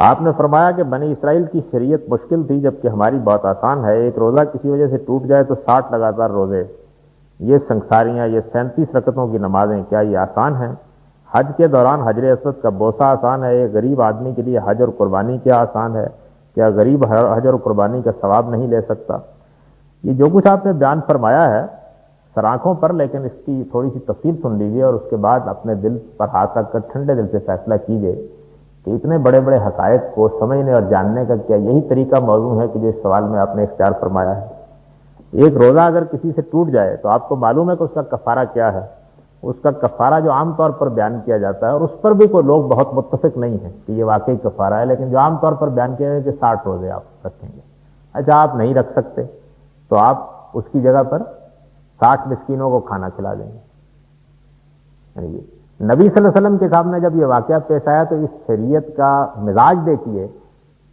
آپ نے فرمایا کہ بنی اسرائیل کی شریعت مشکل تھی جبکہ ہماری بہت آسان ہے. ایک روزہ کسی وجہ سے ٹوٹ جائے تو 60 لگاتار روزے، یہ سنگساریاں، یہ 37 رکعتوں کی نمازیں، کیا یہ آسان ہیں؟ حج کے دوران حجر اسود کا بوسہ آسان ہے؟ ایک غریب آدمی کے لیے حج اور قربانی کیا آسان ہے؟ کیا غریب حج اور قربانی کا ثواب نہیں لے سکتا؟ یہ جو کچھ آپ نے بیان فرمایا ہے سراخوں پر، لیکن اس کی تھوڑی سی تفصیل سن لیجیے اور اس کے بعد اپنے دل پر ہاتھ رکھ کر ٹھنڈے دل سے فیصلہ کیجیے کہ اتنے بڑے بڑے حقائق کو سمجھنے اور جاننے کا کیا یہی طریقہ موضوع ہے کہ جو اس سوال میں آپ نے اختیار فرمایا ہے؟ ایک روزہ اگر کسی سے ٹوٹ جائے تو آپ کو معلوم ہے کہ اس کا کفارہ کیا ہے. اس کا کفارہ جو عام طور پر بیان کیا جاتا ہے، اور اس پر بھی کوئی لوگ بہت متفق نہیں ہیں کہ یہ واقعی کفارہ ہے، لیکن جو عام طور پر بیان کیا ہے کہ 60 روزے آپ رکھیں گے. اچھا، آپ نہیں رکھ سکتے تو آپ اس کی جگہ پر 60 مسکینوں کو کھانا کھلا دیں گے. نبی صلی اللہ علیہ وسلم کے سامنے جب یہ واقعہ پیش آیا تو اس شریعت کا مزاج دیکھیے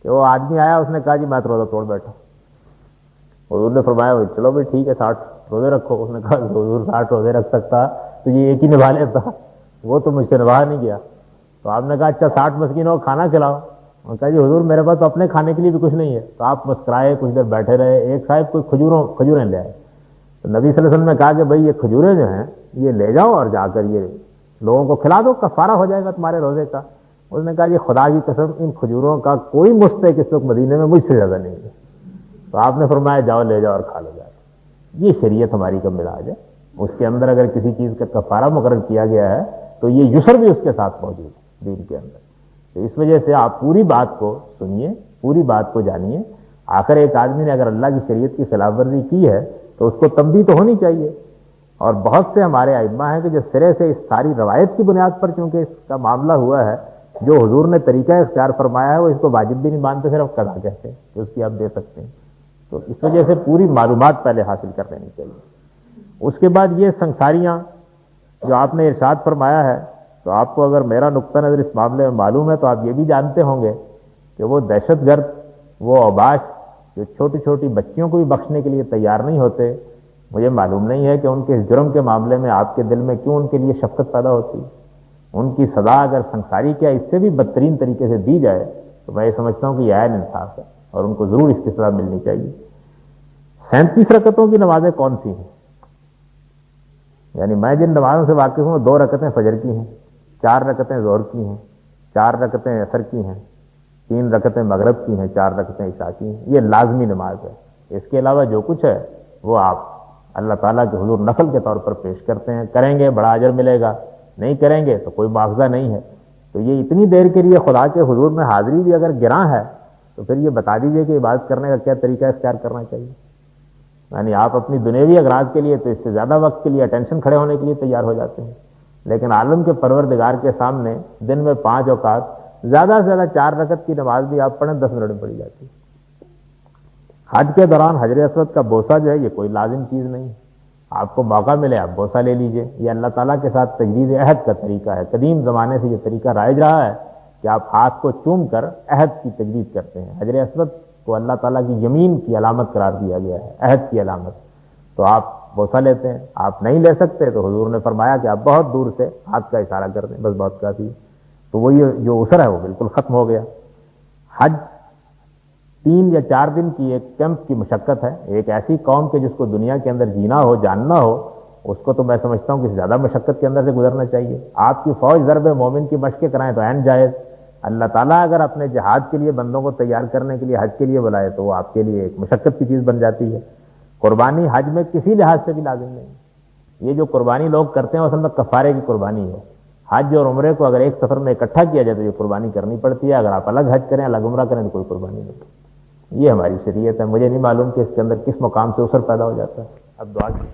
کہ وہ آدمی آیا، اس نے کہا جی میں تو روزہ توڑ بیٹھا. حضور نے فرمایا چلو بھائی ٹھیک ہے 60 روزے رکھو. اس نے کہا حضور 60 روزے رکھ سکتا تو یہ ایک ہی نبھا لیتا، وہ تو مجھ سے نبھا نہیں گیا. تو آپ نے کہا اچھا 60 مسکینوں کو کھانا کھلاؤ. انہوں نے کہا جی حضور میرے پاس تو اپنے کھانے کے لیے بھی کچھ نہیں ہے. تو آپ مسکرائے، کچھ دیر بیٹھے رہے. ایک صاحب کوئی کھجوریں لے آئے. تو نبی صلی اللہ علیہ وسلم نے کہا کہ بھائی یہ کھجوریں جو ہیں یہ لے جاؤ اور جا کر یہ لوگوں کو کھلا دو، کفارہ ہو جائے گا تمہارے روزے کا. اس نے کہا یہ خدا کی قسم ان کھجوروں کا کوئی مستحق اس وقت مدینے میں مجھ سے زیادہ نہیں ہے. تو آپ نے فرمایا جاؤ لے جاؤ اور کھا لو جا کے. یہ شریعت ہماری کا مزاج ہے. اس کے اندر اگر کسی چیز کا کفارہ مقرر کیا گیا ہے تو یہ یسر بھی اس کے ساتھ موجود ہے دین کے اندر. تو اس وجہ سے آپ پوری بات کو سنیے، پوری بات کو جانیے. آخر ایک آدمی نے اگر اللہ کی شریعت کی خلاف ورزی کی ہے تو اس کو تنبیہ تو ہونی چاہیے. اور بہت سے ہمارے ائمہ ہیں کہ جو سرے سے اس ساری روایت کی بنیاد پر چونکہ اس کا معاملہ ہوا ہے، جو حضور نے طریقہ اختیار فرمایا ہے وہ اس کو واجب بھی نہیں مانتے، صرف قضا کہتے ہیں کہ اس کی آپ دے سکتے ہیں. تو اس وجہ سے پوری معلومات پہلے حاصل کر لینی چاہیے. اس کے بعد یہ سنساریاں جو آپ نے ارشاد فرمایا ہے، تو آپ کو اگر میرا نقطہ نظر اس معاملے میں معلوم ہے تو آپ یہ بھی جانتے ہوں گے کہ وہ دہشت گرد، وہ اوباش جو چھوٹی چھوٹی بچیوں کو بھی بخشنے کے لیے تیار نہیں ہوتے، مجھے معلوم نہیں ہے کہ ان کے اس جرم کے معاملے میں آپ کے دل میں کیوں ان کے لیے شفقت پیدا ہوتی. ان کی سزا اگر سنساری کیا اس سے بھی بدترین طریقے سے دی جائے تو میں یہ سمجھتا ہوں کہ یہ عین انصاف ہے اور ان کو ضرور اس کی سزا ملنی چاہیے. 37 رکعتوں کی نمازیں کون سی ہیں؟ یعنی میں جن نمازوں سے واقف ہوں 2 رکعتیں فجر کی ہیں، 4 رکعتیں ظہر کی ہیں، 4 رکعتیں عصر کی ہیں، 3 رکعتیں مغرب کی ہیں، 4 رکعتیں عشاء کی ہیں. یہ لازمی نماز ہے. اس کے علاوہ جو کچھ ہے وہ آپ اللہ تعالیٰ کے حضور نفل کے طور پر پیش کرتے ہیں. کریں گے بڑا اجر ملے گا، نہیں کریں گے تو کوئی مواخذہ نہیں ہے. تو یہ اتنی دیر کے لیے خدا کے حضور میں حاضری بھی اگر گراں ہے تو پھر یہ بتا دیجئے کہ عبادت کرنے کا کیا طریقہ اختیار کرنا چاہیے. یعنی آپ اپنی دنیاوی اغراض کے لیے تو اس سے زیادہ وقت کے لیے اٹینشن کھڑے ہونے کے لیے تیار ہو جاتے ہیں، لیکن عالم کے پروردگار کے سامنے دن میں 5 اوقات، زیادہ سے زیادہ 4 رکعت کی نماز بھی آپ پڑھیں 10 منٹ میں پڑھی جاتی ہے. حج کے دوران حجر اسود کا بوسہ جو ہے یہ کوئی لازم چیز نہیں. آپ کو موقع ملے آپ بوسہ لے لیجئے. یہ اللہ تعالیٰ کے ساتھ تجدید عہد کا طریقہ ہے. قدیم زمانے سے یہ طریقہ رائج رہا ہے کہ آپ ہاتھ کو چوم کر عہد کی تجدید کرتے ہیں. حجر اسود کو اللہ تعالیٰ کی یمین کی علامت قرار دیا گیا ہے، عہد کی علامت. تو آپ بوسہ لیتے ہیں. آپ نہیں لے سکتے تو حضور نے فرمایا کہ آپ بہت دور سے ہاتھ کا اشارہ کر دیں، بس بہت کافی ہے. تو وہ یہ جو عسر ہے وہ بالکل ختم ہو گیا. حج 3 یا 4 دن کی ایک کیمپ کی مشقت ہے. ایک ایسی قوم کے جس کو دنیا کے اندر جینا ہو، جاننا ہو، اس کو تو میں سمجھتا ہوں کہ زیادہ مشقت کے اندر سے گزرنا چاہیے. آپ کی فوج ضرب مومن کی مشقیں کرائیں تو عین جائز. اللہ تعالیٰ اگر اپنے جہاد کے لیے بندوں کو تیار کرنے کے لیے حج کے لیے بلائے تو وہ آپ کے لیے ایک مشقت کی چیز بن جاتی ہے. قربانی حج میں کسی لحاظ سے بھی لازم نہیں. یہ جو قربانی لوگ کرتے ہیں اصل میں کفارے کی قربانی ہے. حج اور عمرے کو اگر ایک سفر میں اکٹھا کیا جائے تو یہ قربانی کرنی پڑتی ہے. اگر آپ الگ حج کریں الگ عمرہ کریں تو کوئی قربانی نہیں. یہ ہماری شریعت ہے. مجھے نہیں معلوم کہ اس کے اندر کس مقام سے عسر پیدا ہو جاتا ہے. اب دعا کی